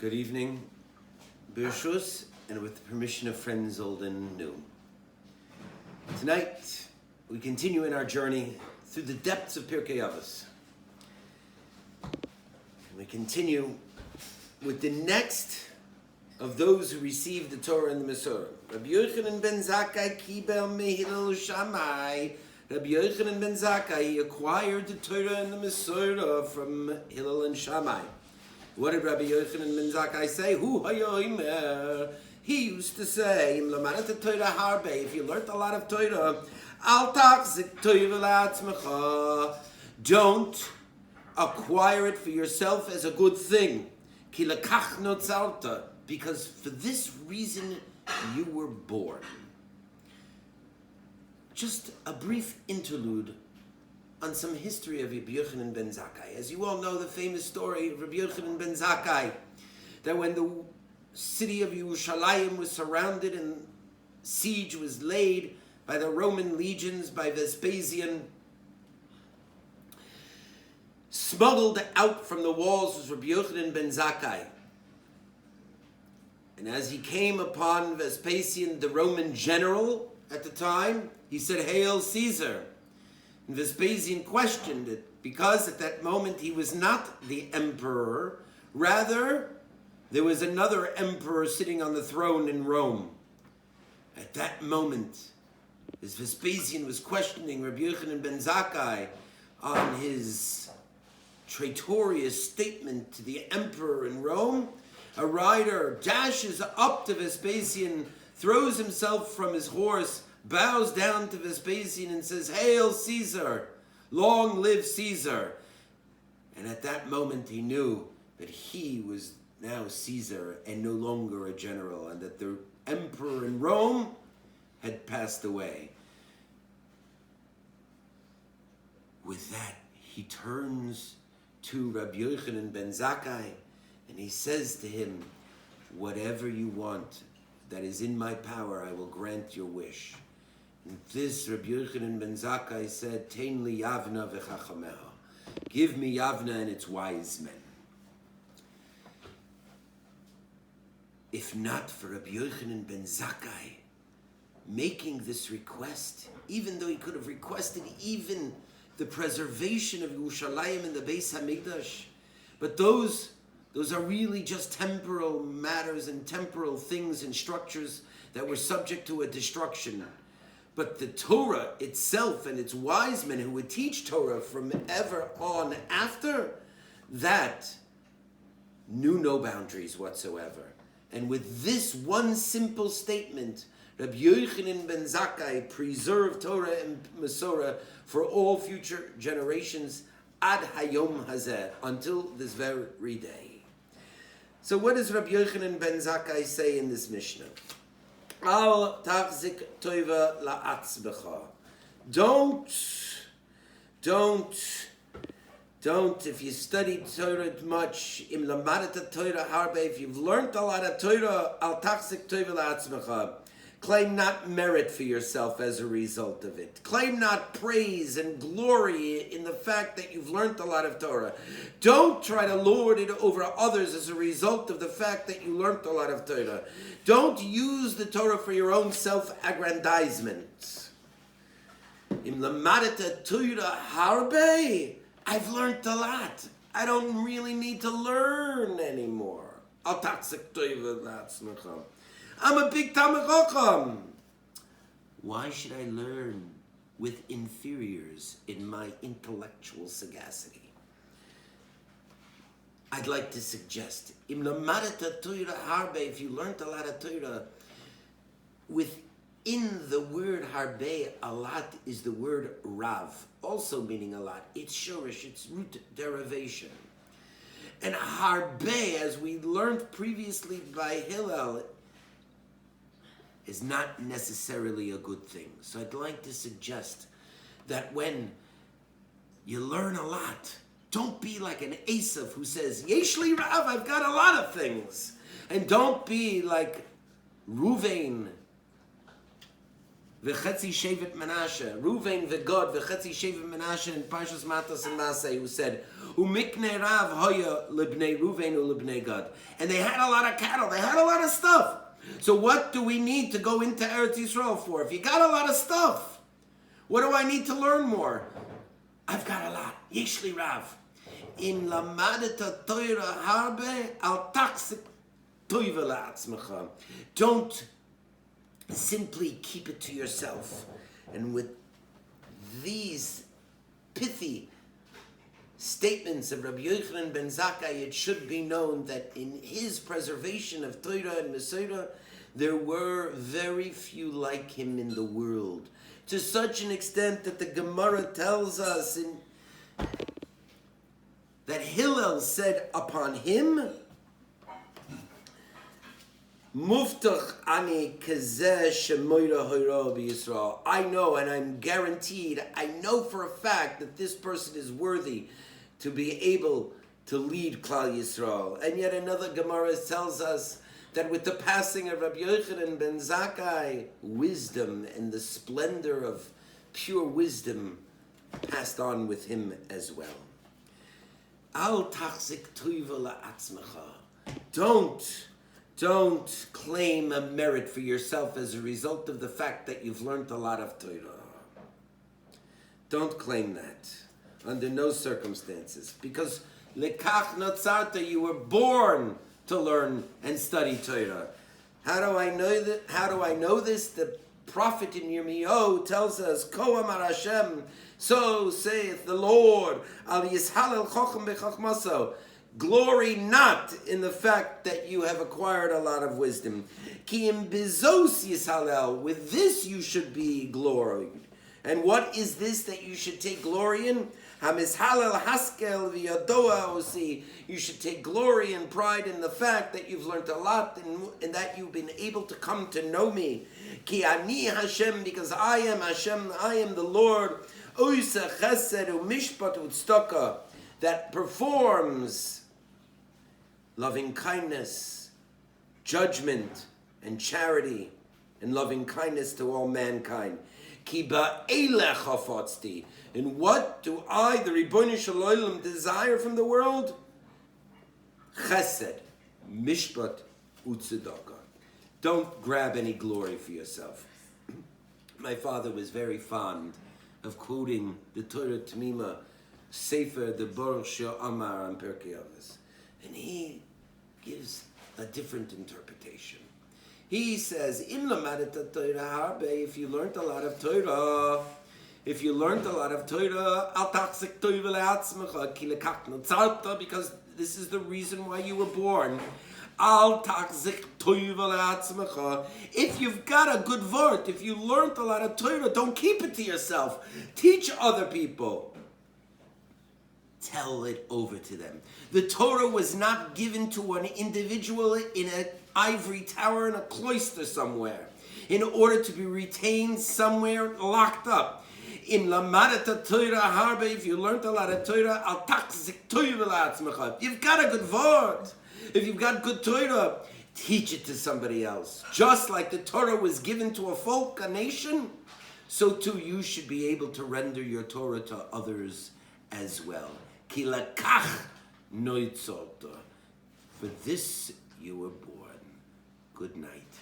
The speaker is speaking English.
Good evening, Birshus, and with the permission of friends old and new. Tonight, we continue in our journey through the depths of Pirkei Avot. We continue with the next of those who received the Torah and the Mishnah. Rabbi Yochanan ben Zakkai kibel mehilel Shammai. Rabbi Yochanan ben Zakkai, he acquired the Torah and the Mishnah from Hillel and Shammai. What did Rabbi Yochanan ben Zakkai say? Hu hayomer. He used to say, Im למדת Torah הרבה. If you learned a lot of Torah, al תחזק Torah לעצמך. Don't acquire it for yourself as a good thing. Ki lekach notzarta. Because for this reason you were born. Just a brief interlude on some history of Rabbi Yochanan ben Zakkai. As you all know, the famous story of Rabbi Yochanan ben Zakkai, that when the city of Yerushalayim was surrounded and siege was laid by the Roman legions, by Vespasian, smuggled out from the walls was Rabbi Yochanan ben Zakkai. And as he came upon Vespasian, the Roman general at the time, he said, "Hail Caesar." And Vespasian questioned it, because at that moment he was not the emperor. Rather, there was another emperor sitting on the throne in Rome. At that moment, as Vespasian was questioning Rabbi Yochanan ben Zakkai on his traitorous statement to the emperor in Rome, a rider dashes up to Vespasian, throws himself from his horse, bows down to Vespasian and says, "Hail Caesar, long live Caesar." And at that moment he knew that he was now Caesar and no longer a general, and that the emperor in Rome had passed away. With that, he turns to Rabbi Yochanan ben Zakkai and he says to him, "Whatever you want that is in my power, I will grant your wish." And this Rabbi Yochanan ben Zakkai said, "Tein li Yavna v'chachameha." Give me Yavna and its wise men. If not for Rabbi Yochanan ben Zakkai making this request, even though he could have requested even the preservation of Yerushalayim and the Beis HaMikdash, but those are really just temporal matters and temporal things and structures that were subject to a destruction. But the Torah itself and its wise men who would teach Torah from ever on after, that knew no boundaries whatsoever. And with this one simple statement, Rabbi Yochanan ben Zakkai preserved Torah and Masorah for all future generations ad hayom hazeh, until this very day. So what does Rabbi Yochanan ben Zakkai say in this Mishnah? Al tachzek Torah la'atzmecha. Don't, if you studied Torah much, im למדת Torah הרבה, if you've learned a lot of Torah, al tachzek Torah la'atzmecha. Claim not merit for yourself as a result of it. Claim not praise and glory in the fact that you've learned a lot of Torah. Don't try to lord it over others as a result of the fact that you learned a lot of Torah. Don't use the Torah for your own self-aggrandizement. Im למדת Torah הרבה. I've learned a lot. I don't really need to learn anymore. Al tachzek Torah la'atzmecha. I'm a big Talmid Chacham. Why should I learn with inferiors in my intellectual sagacity? I'd like to suggest, Im למדת Torah הרבה, if you learned a lot of Torah, within the word הרבה, a lot is the word rav, also meaning a lot. It's shorish, it's root derivation. And הרבה, as we learned previously by Hillel, is not necessarily a good thing. So I'd like to suggest that when you learn a lot, don't be like an Esav who says, "Yesh li Rav, I've got a lot of things." And don't be like Ruvain v'chetzi shevet Menashe, Ruvain v'Gad v'chetzi shevet Menashe in Parshas Matos and Masei, who said, Umikne Rav hoya libnei Ruvain ulibnei Gad. And they had a lot of cattle, they had a lot of stuff. So what do we need to go into Eretz Yisrael for? If you got a lot of stuff, what do I need to learn more? I've got a lot. Yeshli Rav. In למדת תורה הרבה, אל תחזק טובה לעצמך. Don't simply keep it to yourself. And with these pithy statements of Rabbi Yochanan ben Zakkai, it should be known that in his preservation of Torah and Mesorah, there were very few like him in the world. To such an extent that the Gemara tells us that Hillel said upon him, Muftach ani kazeh shemoira hoira b'Yisrael. I know and I'm guaranteed, I know for a fact that this person is worthy to be able to lead Klal Yisrael. And yet another Gemara tells us that with the passing of Rabbi Yochanan ben Zakkai, wisdom and the splendor of pure wisdom passed on with him as well. Al tachzek tuva la'atzmecha. Don't claim a merit for yourself as a result of the fact that you've learned a lot of Torah. Don't claim that under no circumstances, because lekach notzarta, you were born to learn and study Torah. How do I know that? How do I know this? The prophet in Yirmiyahu tells us, Ko amar Hashem, so saith the Lord, al yishalel chochem bechachmaso. Glory not in the fact that you have acquired a lot of wisdom. Ki im bizos yishalel, with this you should be gloried. And what is this that you should take glory in? Hamizhalel haskel v'yadoa osi. You should take glory and pride in the fact that you've learned a lot and that you've been able to come to know me. Ki ani Hashem, because I am Hashem, I am the Lord. Oisa chesed u'mishpat u'tzedakah, that performs loving kindness, judgment, and charity, and loving kindness to all mankind. Ki ba'elech hafatzti. And what do I, the Ribono Shel Olam, desire from the world? Chesed, mishpat, u'tzedakah. Don't grab any glory for yourself. My father was very fond of quoting the Torah Tamima Sefer, the Baruch She'amar on Pirkei Avot. And he gives a different interpretation. He says, "Im למדת Torah הרבה, if you learned a lot of Torah, al תחזק טובה לעצמך, כי לכך נוצרת, because this is the reason why you were born. Al תחזק טובה לעצמך. If you've got a good word, if you learned a lot of Torah, don't keep it to yourself. Teach other people. Tell it over to them. The Torah was not given to an individual in an ivory tower in a cloister somewhere in order to be retained somewhere locked up. In למדת Torah הרבה, if you learned a lot of Torah, al תחזק טובה לעצמך. If you've got a good word, if you've got good Torah, teach it to somebody else. Just like the Torah was given to a folk, a nation, so too you should be able to render your Torah to others as well. Ki lakach noitzota. For this you were born. Good night.